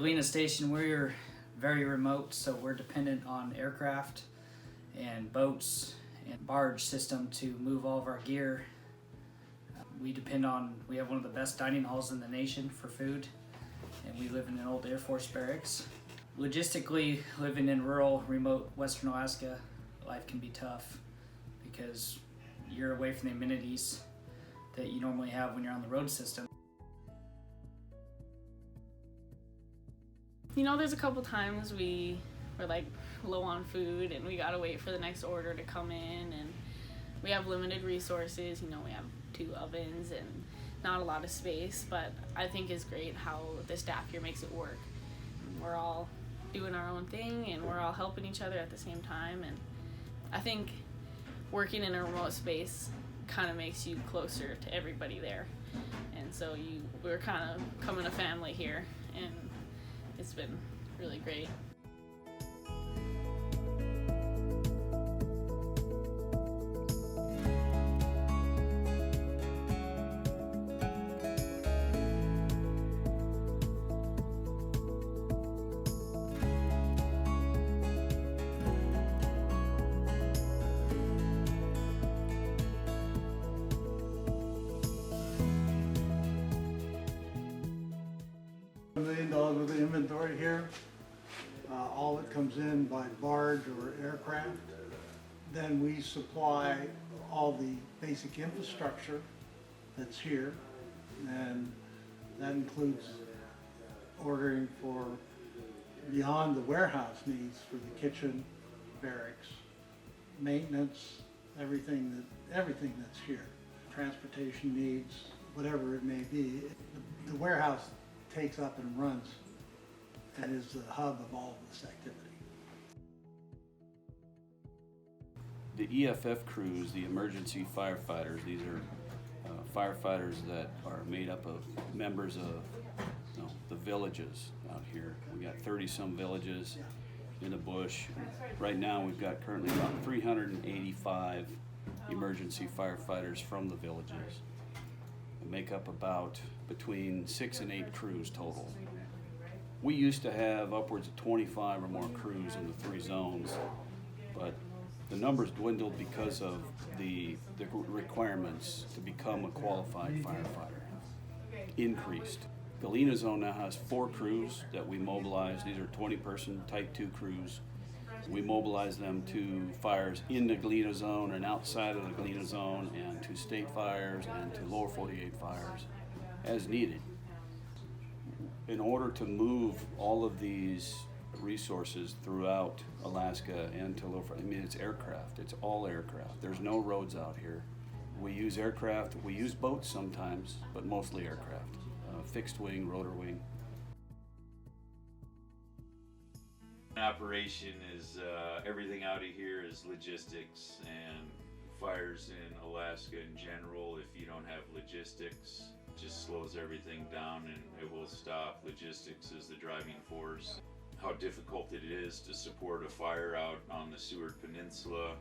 Galena Station, we're very remote, so we're dependent on aircraft and boats and barge system to move all of our gear. We have one of the best dining halls in the nation for food, and we live in an old Air Force barracks. Logistically, living in rural, remote Western Alaska, life can be tough because you're away from the amenities that you normally have when you're on the road system. You know, there's a couple times we were like low on food and we gotta wait for the next order to come in, and we have limited resources. You know, we have 2 ovens and not a lot of space, but I think it's great how the staff here makes it work. We're all doing our own thing and we're all helping each other at the same time, and I think working in a remote space kind of makes you closer to everybody there, and so we're kind of becoming a family here, and it's been really great. $1 million worth of inventory here. All of it comes in by barge or aircraft. Then we supply all the basic infrastructure that's here, and that includes ordering for beyond the warehouse needs for the kitchen, barracks, maintenance, everything that's here. Transportation needs, whatever it may be. The warehouse takes up and runs and is the hub of all of this activity. The EFF crews, the emergency firefighters, these are firefighters that are made up of members of the villages out here. We got 30-some villages in the bush. Right now we've got currently about 385 emergency firefighters from the villages. We make up about between 6 and 8 crews total. We used to have upwards of 25 or more crews in the 3 zones, but the numbers dwindled because of the requirements to become a qualified firefighter increased. Galena zone now has 4 crews that we mobilize. These are 20-person type 2 crews. We mobilize them to fires in the Galena zone and outside of the Galena zone, and to state fires and to lower 48 fires as needed. In order to move all of these resources throughout Alaska and to lower, it's aircraft. It's all aircraft. There's no roads out here. We use aircraft. We use boats sometimes, but mostly aircraft. Fixed wing, rotor wing. Operation is everything out of here is logistics, and fires in Alaska in general, if you don't have logistics, just slows everything down and it will stop. Logistics is the driving force. How difficult it is to support a fire out on the Seward Peninsula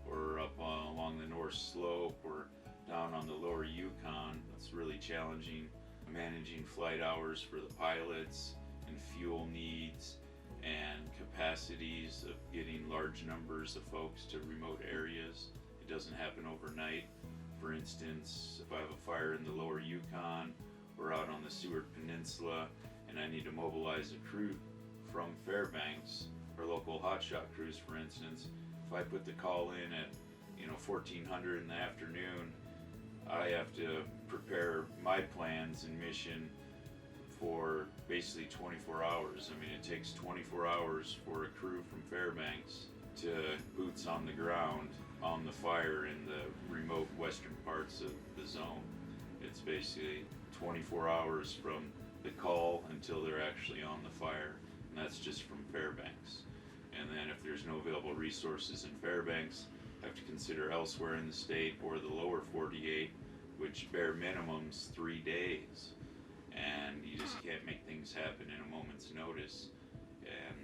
or up along the North Slope or down on the lower Yukon. It's really challenging. Managing flight hours for the pilots and fuel needs and capacities of getting large numbers of folks to remote areas. It doesn't happen overnight. For instance, if I have a fire in the lower Yukon or out on the Seward Peninsula and I need to mobilize a crew from Fairbanks, or local hotshot crews for instance, if I put the call in at 1400 in the afternoon, I have to prepare my plans and mission for basically 24 hours. I mean, it takes 24 hours for a crew from Fairbanks to boots on the ground on the fire in the remote western parts of the zone. It's basically 24 hours from the call until they're actually on the fire, and that's just from Fairbanks. And then if there's no available resources in Fairbanks, have to consider elsewhere in the state or the lower 48, which bare minimum's 3 days. And you just can't make things happen in a moment's notice. And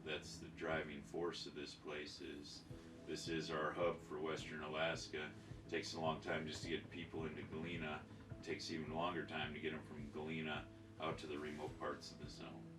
that's the driving force of this place. This is our hub for Western Alaska. It takes a long time just to get people into Galena. It takes even longer time to get them from Galena out to the remote parts of the zone.